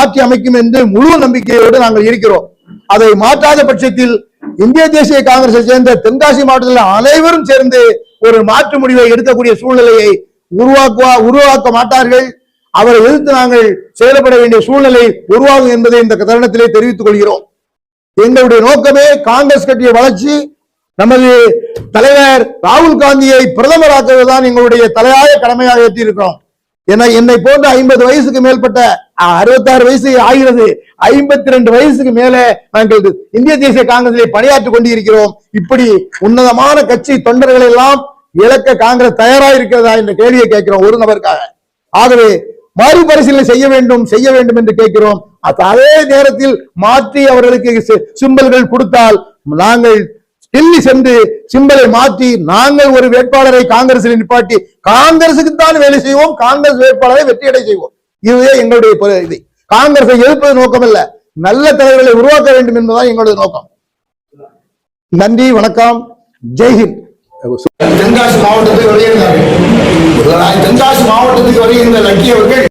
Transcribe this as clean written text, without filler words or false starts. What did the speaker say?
மாற்றி அமைக்கும் என்று முழு நம்பிக்கையோடு நாங்கள் இருக்கிறோம். அதை மாற்றாத பட்சத்தில் இந்திய தேசிய காங்கிரஸை சேர்ந்த தென்காசி மாவட்டத்தில் அனைவரும் சேர்ந்து ஒரு மாற்று முடிவை எடுக்கக்கூடிய சூழ்நிலையை உருவாக்க மாட்டார்கள். அவரை எதிர்த்து நாங்கள் செயல்பட வேண்டிய சூழ்நிலை உருவாகும் என்பதை இந்த தருணத்திலே தெரிவித்துக் கொள்கிறோம். எங்களுடைய நோக்கமே காங்கிரஸ் கட்சியை வளர்ச்சி, நமது தலைவர் ராகுல் காந்தியை பிரதமராக்குவதுதான் எங்களுடைய தலையாய கடமையாக ஏற்றி இருக்கிறோம். என்னை போன்ற 50 வயசுக்கு மேற்பட்ட 66 வயசு ஆகிறது, 52 வயசுக்கு மேல நாங்கள் இந்திய தேசிய காங்கிரஸிலே பணியாற்றிக் கொண்டிருக்கிறோம். இப்படி உன்னதமான கட்சி தொண்டர்களை எல்லாம் இழக்க காங்கிரஸ் தயாராக இருக்கிறதா என்ற கேள்வியை கேட்கிறோம் ஒரு நபருக்காக. ஆகவே மறுபரிசீலனை செய்ய வேண்டும் என்று கேட்கிறோம். அதே நேரத்தில் மாற்றி அவர்களுக்கு சிம்பல்கள் கொடுத்தால் நாங்கள் டெல்லி சென்று சிம்பலை மாற்றி நாங்கள் ஒரு வேட்பாளரை காங்கிரஸில் நிப்பாட்டி காங்கிரசுக்கு தான் வேலை செய்வோம், காங்கிரஸ் வேட்பாளரை வெற்றியடை செய்வோம். இதுவே எங்களுடைய இது. காங்கிரஸை எதிர்ப்பது நோக்கம் அல்ல, நல்ல தலைவர்களை உருவாக்க வேண்டும் என்பதுதான் எங்களுடைய நோக்கம். நன்றி, வணக்கம், ஜெய்ஹிந்த். தென்காசி மாவட்டத்துக்கு வருகின்ற லக்கியவர்கள்